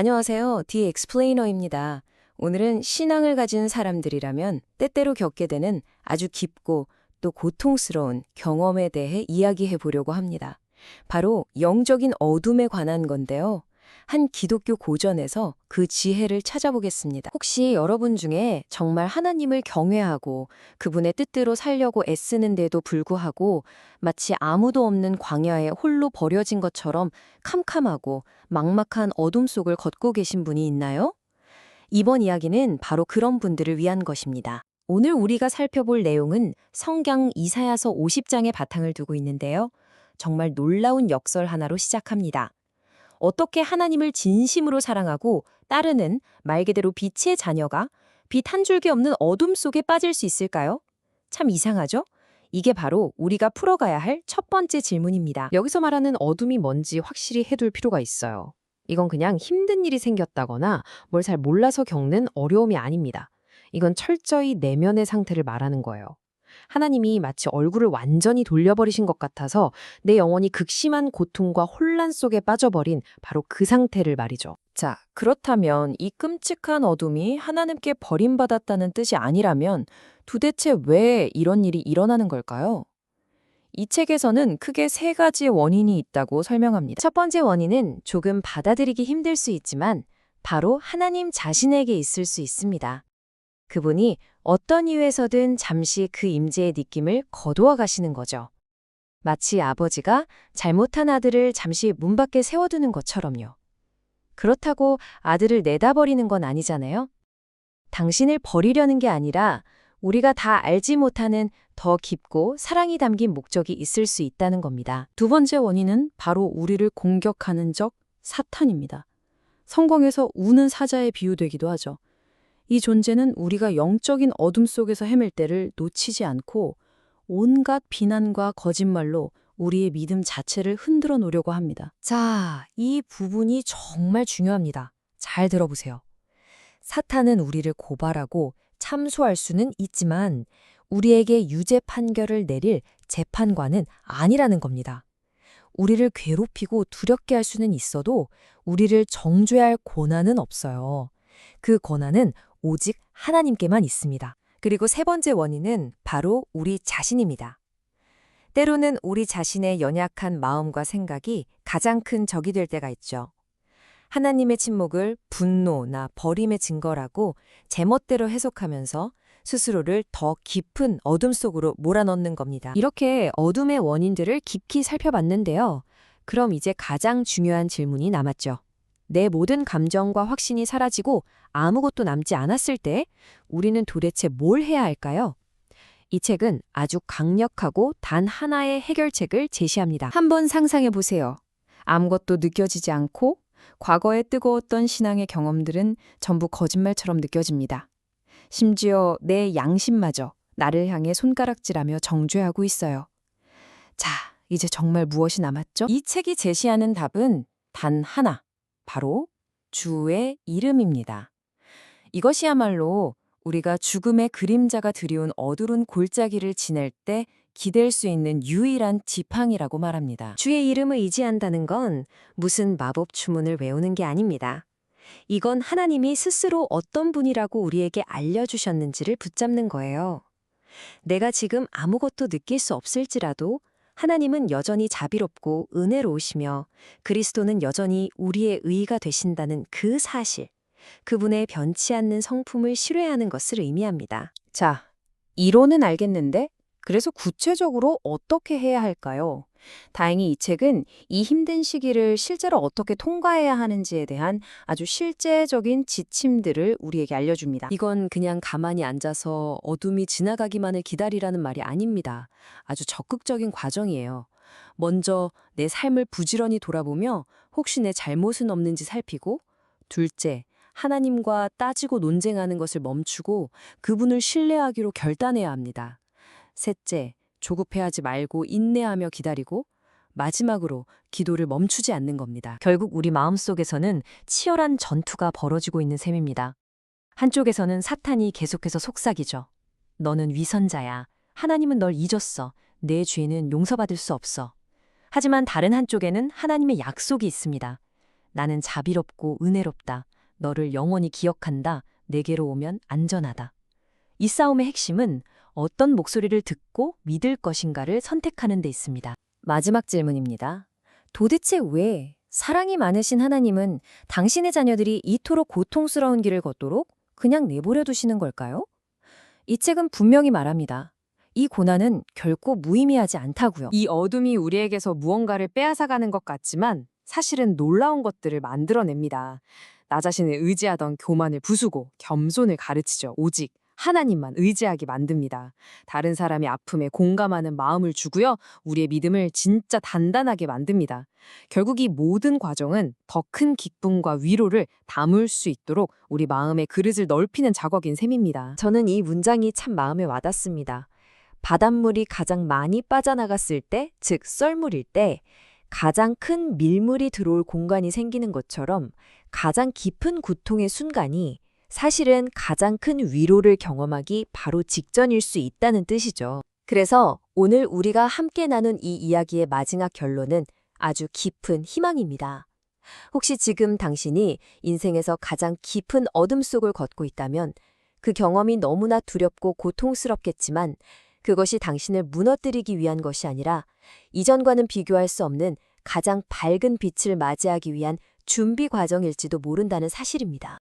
안녕하세요. 디 엑스플레이너입니다. 오늘은 신앙을 가진 사람들이라면 때때로 겪게 되는 아주 깊고 또 고통스러운 경험에 대해 이야기해 보려고 합니다. 바로 영적인 어둠에 관한 건데요. 한 기독교 고전에서 그 지혜를 찾아보겠습니다. 혹시 여러분 중에 정말 하나님을 경외하고 그분의 뜻대로 살려고 애쓰는데도 불구하고 마치 아무도 없는 광야에 홀로 버려진 것처럼 캄캄하고 막막한 어둠 속을 걷고 계신 분이 있나요? 이번 이야기는 바로 그런 분들을 위한 것입니다. 오늘 우리가 살펴볼 내용은 성경 이사야서 50장의 바탕을 두고 있는데요. 정말 놀라운 역설 하나로 시작합니다. 어떻게 하나님을 진심으로 사랑하고 따르는 말 그대로 빛의 자녀가 빛 한 줄기 없는 어둠 속에 빠질 수 있을까요? 참 이상하죠? 이게 바로 우리가 풀어가야 할 첫 번째 질문입니다. 여기서 말하는 어둠이 뭔지 확실히 해둘 필요가 있어요. 이건 그냥 힘든 일이 생겼다거나 뭘 잘 몰라서 겪는 어려움이 아닙니다. 이건 철저히 내면의 상태를 말하는 거예요. 하나님이 마치 얼굴을 완전히 돌려버리신 것 같아서 내 영혼이 극심한 고통과 혼란 속에 빠져버린 바로 그 상태를 말이죠. 자, 그렇다면 이 끔찍한 어둠이 하나님께 버림받았다는 뜻이 아니라면 도대체 왜 이런 일이 일어나는 걸까요? 이 책에서는 크게 세 가지의 원인이 있다고 설명합니다. 첫 번째 원인은 조금 받아들이기 힘들 수 있지만 바로 하나님 자신에게 있을 수 있습니다. 그분이 어떤 이유에서든 잠시 그 임재의 느낌을 거두어 가시는 거죠. 마치 아버지가 잘못한 아들을 잠시 문 밖에 세워두는 것처럼요. 그렇다고 아들을 내다버리는 건 아니잖아요. 당신을 버리려는 게 아니라 우리가 다 알지 못하는 더 깊고 사랑이 담긴 목적이 있을 수 있다는 겁니다. 두 번째 원인은 바로 우리를 공격하는 적 사탄입니다. 성경에서 우는 사자에 비유되기도 하죠. 이 존재는 우리가 영적인 어둠 속에서 헤맬 때를 놓치지 않고 온갖 비난과 거짓말로 우리의 믿음 자체를 흔들어 놓으려고 합니다. 자, 이 부분이 정말 중요합니다. 잘 들어보세요. 사탄은 우리를 고발하고 참소할 수는 있지만 우리에게 유죄 판결을 내릴 재판관은 아니라는 겁니다. 우리를 괴롭히고 두렵게 할 수는 있어도 우리를 정죄할 권한은 없어요. 그 권한은 오직 하나님께만 있습니다. 그리고 세 번째 원인은 바로 우리 자신입니다. 때로는 우리 자신의 연약한 마음과 생각이 가장 큰 적이 될 때가 있죠. 하나님의 침묵을 분노나 버림의 증거라고 제멋대로 해석하면서 스스로를 더 깊은 어둠 속으로 몰아넣는 겁니다. 이렇게 어둠의 원인들을 깊이 살펴봤는데요. 그럼 이제 가장 중요한 질문이 남았죠. 내 모든 감정과 확신이 사라지고 아무것도 남지 않았을 때 우리는 도대체 뭘 해야 할까요? 이 책은 아주 강력하고 단 하나의 해결책을 제시합니다. 한번 상상해 보세요. 아무것도 느껴지지 않고 과거에 뜨거웠던 신앙의 경험들은 전부 거짓말처럼 느껴집니다. 심지어 내 양심마저 나를 향해 손가락질하며 정죄하고 있어요. 자, 이제 정말 무엇이 남았죠? 이 책이 제시하는 답은 단 하나, 바로 주의 이름입니다. 이것이야말로 우리가 죽음의 그림자가 드리운 어두운 골짜기를 지낼 때 기댈 수 있는 유일한 지팡이라고 말합니다. 주의 이름을 의지한다는 건 무슨 마법 주문을 외우는 게 아닙니다. 이건 하나님이 스스로 어떤 분이라고 우리에게 알려주셨는지를 붙잡는 거예요. 내가 지금 아무것도 느낄 수 없을지라도 하나님은 여전히 자비롭고 은혜로우시며 그리스도는 여전히 우리의 의가 되신다는 그 사실, 그분의 변치 않는 성품을 신뢰하는 것을 의미합니다. 자, 이론은 알겠는데 그래서 구체적으로 어떻게 해야 할까요? 다행히 이 책은 이 힘든 시기를 실제로 어떻게 통과해야 하는지에 대한 아주 실제적인 지침들을 우리에게 알려줍니다. 이건 그냥 가만히 앉아서 어둠이 지나가기만을 기다리라는 말이 아닙니다. 아주 적극적인 과정이에요. 먼저 내 삶을 부지런히 돌아보며 혹시 내 잘못은 없는지 살피고, 둘째, 하나님과 따지고 논쟁하는 것을 멈추고 그분을 신뢰하기로 결단해야 합니다. 셋째, 조급해하지 말고 인내하며 기다리고, 마지막으로 기도를 멈추지 않는 겁니다. 결국 우리 마음속에서는 치열한 전투가 벌어지고 있는 셈입니다. 한쪽에서는 사탄이 계속해서 속삭이죠. 너는 위선자야. 하나님은 널 잊었어. 내 죄는 용서받을 수 없어. 하지만 다른 한쪽에는 하나님의 약속이 있습니다. 나는 자비롭고 은혜롭다. 너를 영원히 기억한다. 내게로 오면 안전하다. 이 싸움의 핵심은 어떤 목소리를 듣고 믿을 것인가를 선택하는 데 있습니다. 마지막 질문입니다. 도대체 왜 사랑이 많으신 하나님은 당신의 자녀들이 이토록 고통스러운 길을 걷도록 그냥 내버려 두시는 걸까요? 이 책은 분명히 말합니다. 이 고난은 결코 무의미하지 않다고요. 이 어둠이 우리에게서 무언가를 빼앗아가는 것 같지만 사실은 놀라운 것들을 만들어냅니다. 나 자신을 의지하던 교만을 부수고 겸손을 가르치죠. 오직 하나님만 의지하게 만듭니다. 다른 사람의 아픔에 공감하는 마음을 주고요. 우리의 믿음을 진짜 단단하게 만듭니다. 결국 이 모든 과정은 더 큰 기쁨과 위로를 담을 수 있도록 우리 마음의 그릇을 넓히는 작업인 셈입니다. 저는 이 문장이 참 마음에 와닿습니다. 바닷물이 가장 많이 빠져나갔을 때, 즉 썰물일 때 가장 큰 밀물이 들어올 공간이 생기는 것처럼 가장 깊은 고통의 순간이 사실은 가장 큰 위로를 경험하기 바로 직전일 수 있다는 뜻이죠. 그래서 오늘 우리가 함께 나눈 이 이야기의 마지막 결론은 아주 깊은 희망입니다. 혹시 지금 당신이 인생에서 가장 깊은 어둠 속을 걷고 있다면 그 경험이 너무나 두렵고 고통스럽겠지만 그것이 당신을 무너뜨리기 위한 것이 아니라 이전과는 비교할 수 없는 가장 밝은 빛을 맞이하기 위한 준비 과정일지도 모른다는 사실입니다.